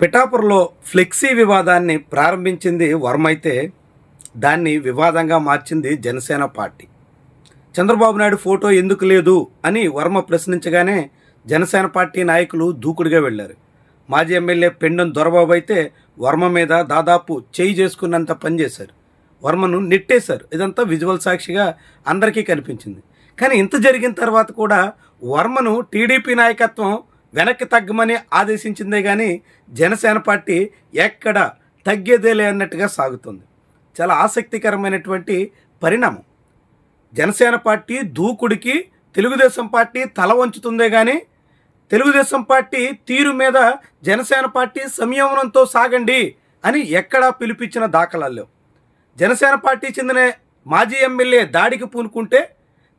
పిఠాపురంలో ఫ్లెక్సీ వివాదాన్ని ప్రారంభించింది వర్మ అయితే దాన్ని వివాదంగా మార్చింది జనసేన పార్టీ. చంద్రబాబు నాయుడు ఫోటో ఎందుకు లేదు అని వర్మ ప్రశ్నించగానే జనసేన పార్టీ నాయకులు దూకుడుగా వెళ్ళారు. మాజీ ఎమ్మెల్యే పెండెం దొరబాబు అయితే వర్మ మీద దాదాపు చేయి చేసుకున్నంత పనిచేశారు. వర్మను నెట్టేశారు. ఇదంతా విజువల్ సాక్షిగా అందరికీ కనిపించింది. కానీ ఇంత జరిగిన తర్వాత కూడా వర్మను టీడీపీ నాయకత్వం వెనక్కి తగ్గమని ఆదేశించిందే కానీ జనసేన పార్టీ ఎక్కడ తగ్గేదేలే అన్నట్టుగా సాగుతుంది. చాలా ఆసక్తికరమైనటువంటి పరిణామం. జనసేన పార్టీ దూకుడికి తెలుగుదేశం పార్టీ తల వంచుతుందే కానీ తెలుగుదేశం పార్టీ తీరు మీద జనసేన పార్టీ సంయమనంతో సాగండి అని ఎక్కడా పిలిపించిన దాఖలాలు. జనసేన పార్టీ చెందిన మాజీ ఎమ్మెల్యే దాడికి పూనుకుంటే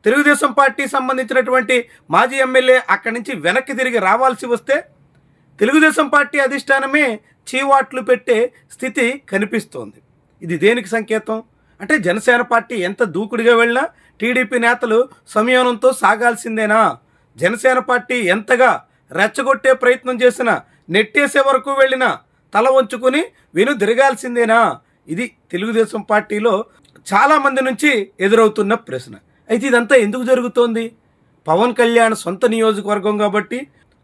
తెలుగుదేశం పార్టీ సంబంధించినటువంటి మాజీ ఎమ్మెల్యే అక్కడి నుంచి వెనక్కి తిరిగి రావాల్సి వస్తే తెలుగుదేశం పార్టీ అధిష్టానమే చీవాట్లు పెట్టే స్థితి కనిపిస్తోంది. ఇది దేనికి సంకేతం అంటే జనసేన పార్టీ ఎంత దూకుడిగా వెళ్ళినా టీడీపీ నేతలు సంయమనంతో సాగాల్సిందేనా? జనసేన పార్టీ ఎంతగా రెచ్చగొట్టే ప్రయత్నం చేసినా నెట్టేసే వరకు వెళ్ళినా తల వంచుకొని వెనుదిరగాల్సిందేనా? ఇది తెలుగుదేశం పార్టీలో చాలామంది నుంచి ఎదురవుతున్న ప్రశ్న. అయితే ఇదంతా ఎందుకు జరుగుతోంది? పవన్ కళ్యాణ్ సొంత నియోజకవర్గం కాబట్టి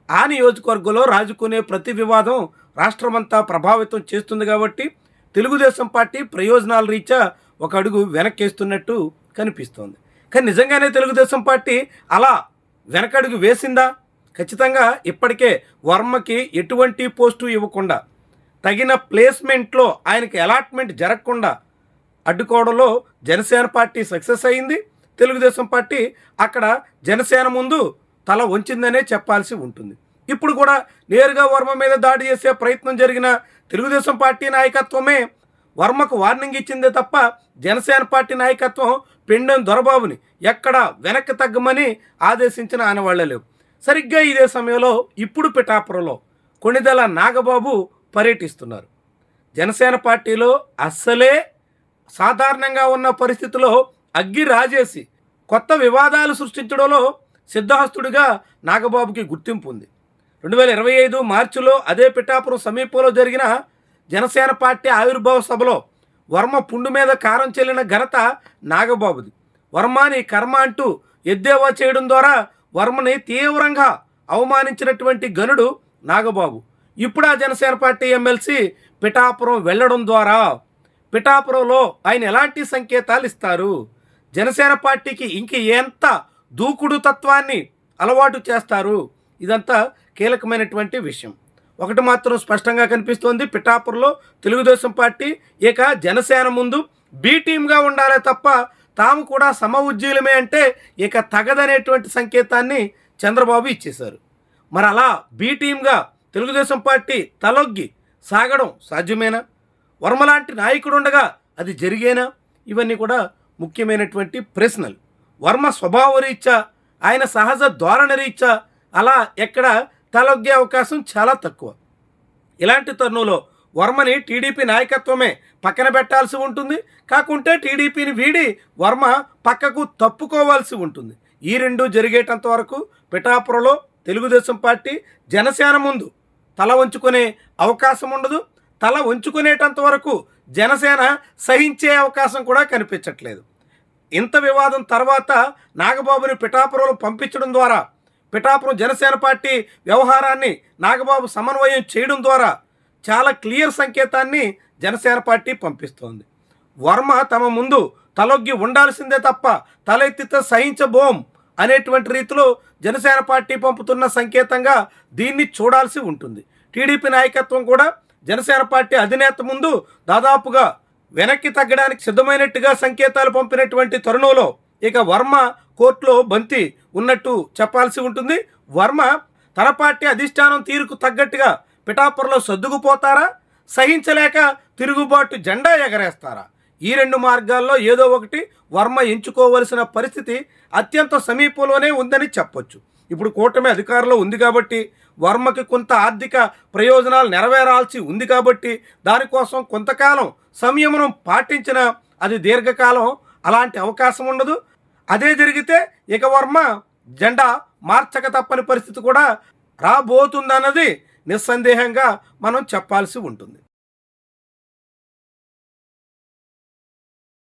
ఆ నియోజకవర్గంలో రాజుకునే ప్రతి వివాదం రాష్ట్రమంతా ప్రభావితం చేస్తుంది కాబట్టి తెలుగుదేశం పార్టీ ప్రయోజనాల రీత్యా ఒక అడుగు వెనక్కేస్తున్నట్టు కనిపిస్తోంది. కానీ నిజంగానే తెలుగుదేశం పార్టీ అలా వెనకడుగు వేసిందా? ఖచ్చితంగా ఇప్పటికే వర్మకి ఎటువంటి పోస్టు ఇవ్వకుండా తగిన ప్లేస్మెంట్లో ఆయనకి అలాట్మెంట్ జరగకుండా అడ్డుకోవడంలో జనసేన పార్టీ సక్సెస్ అయింది. తెలుగుదేశం పార్టీ అక్కడ జనసేన ముందు తల వంచిందనే చెప్పాల్సి ఉంటుంది. ఇప్పుడు కూడా నేరుగా వర్మ మీద దాడి చేసే ప్రయత్నం జరిగిన తెలుగుదేశం పార్టీ నాయకత్వమే వర్మకు వార్నింగ్ ఇచ్చిందే తప్ప జనసేన పార్టీ నాయకత్వం పెండెం దొరబాబుని ఎక్కడ వెనక్కి తగ్గమని ఆదేశించిన ఆనవాళ్లే లేవు. సరిగ్గా ఇదే సమయంలో ఇప్పుడు పిఠాపురంలో కొణిదెల నాగబాబు పర్యటిస్తున్నారు. జనసేన పార్టీలో అస్సలే సాధారణంగా ఉన్న పరిస్థితిలో అగ్గి రాజేసి కొత్త వివాదాలు సృష్టించడంలో సిద్ధహస్తుడిగా నాగబాబుకి గుర్తింపు ఉంది. 2025 మార్చిలో అదే పిఠాపురం సమీపంలో జరిగిన జనసేన పార్టీ ఆవిర్భావ సభలో వర్మ పుండు మీద కారం చెల్లిన ఘనత నాగబాబుది. వర్మని కర్మ అంటూ ఎద్దేవా చేయడం ద్వారా వర్మని తీవ్రంగా అవమానించినటువంటి గనుడు నాగబాబు. ఇప్పుడు ఆ జనసేన పార్టీ ఎమ్మెల్సీ పిఠాపురం వెళ్ళడం ద్వారా పిఠాపురంలో ఆయన ఎలాంటి సంకేతాలు ఇస్తారు? జనసేన పార్టీకి ఇంక ఎంత దూకుడు తత్వాన్ని అలవాటు చేస్తారు? ఇదంతా కీలకమైనటువంటి విషయం. ఒకటి మాత్రం స్పష్టంగా కనిపిస్తోంది, పిఠాపురంలో తెలుగుదేశం పార్టీ ఇక జనసేన ముందు బి టీమ్గా ఉండాలే తప్ప తాము కూడా సమ ఉజ్జీలమే అంటే ఇక తగదనేటువంటి సంకేతాన్ని చంద్రబాబు ఇచ్చేశారు. మరి అలా బి టీమ్గా తెలుగుదేశం పార్టీ తలొగ్గి సాగడం సాధ్యమేనా? వర్మ లాంటి నాయకుడు ఉండగా అది జరిగేనా? ఇవన్నీ కూడా ముఖ్యమైనటువంటి ప్రశ్నలు. వర్మ స్వభావ రీత్యా ఆయన సహజ ధోరణ రీత్యా అలా ఎక్కడ తలొగ్గే అవకాశం చాలా తక్కువ. ఇలాంటి తరుణంలో వర్మని టీడీపీ నాయకత్వమే పక్కన పెట్టాల్సి ఉంటుంది. కాకుంటే టీడీపీని వీడి వర్మ పక్కకు తప్పుకోవాల్సి ఉంటుంది. ఈ రెండు జరిగేటంత వరకు పిఠాపురంలో తెలుగుదేశం పార్టీ జనసేన ముందు తల వంచుకునే అవకాశం ఉండదు. తల వంచుకునేటంత వరకు జనసేన సహించే అవకాశం కూడా కనిపించట్లేదు. ఇంత వివాదం తర్వాత నాగబాబుని పిఠాపురంలో పంపించడం ద్వారా పిఠాపురం జనసేన పార్టీ వ్యవహారాన్ని నాగబాబు సమన్వయం చేయడం ద్వారా చాలా క్లియర్ సంకేతాన్ని జనసేన పార్టీ పంపిస్తోంది. వర్మ తమ ముందు తలొగ్గి ఉండాల్సిందే తప్ప తలెత్తితే సహించబోం అనేటువంటి రీతిలో జనసేన పార్టీ పంపుతున్న సంకేతంగా దీన్ని చూడాల్సి ఉంటుంది. టీడీపీ నాయకత్వం కూడా జనసేన పార్టీ అధినేత ముందు దాదాపుగా వెనక్కి తగ్గడానికి సిద్ధమైనట్టుగా సంకేతాలు పంపినటువంటి తరుణంలో ఇక వర్మ కోర్టులో బంతి ఉన్నట్టు చెప్పాల్సి ఉంటుంది. వర్మ తన పార్టీ అధిష్టానం తీరుకు తగ్గట్టుగా పిఠాపురంలో సర్దుకుపోతారా, సహించలేక తిరుగుబాటు జెండా ఎగరేస్తారా? ఈ రెండు మార్గాల్లో ఏదో ఒకటి వర్మ ఎంచుకోవలసిన పరిస్థితి అత్యంత సమీపంలోనే ఉందని చెప్పొచ్చు. ఇప్పుడు కూటమి అధికారంలో ఉంది కాబట్టి వర్మకి కొంత ఆర్థిక ప్రయోజనాలు నెరవేరాల్సి ఉంది కాబట్టి దానికోసం కొంతకాలం సంయమనం పాటించిన అది దీర్ఘకాలం అలాంటి అవకాశం ఉండదు. అదే జరిగితే ఇక వర్మ జెండా మార్చక తప్పని పరిస్థితి కూడా రాబోతుందన్నది నిస్సందేహంగా మనం చెప్పాల్సి ఉంటుంది.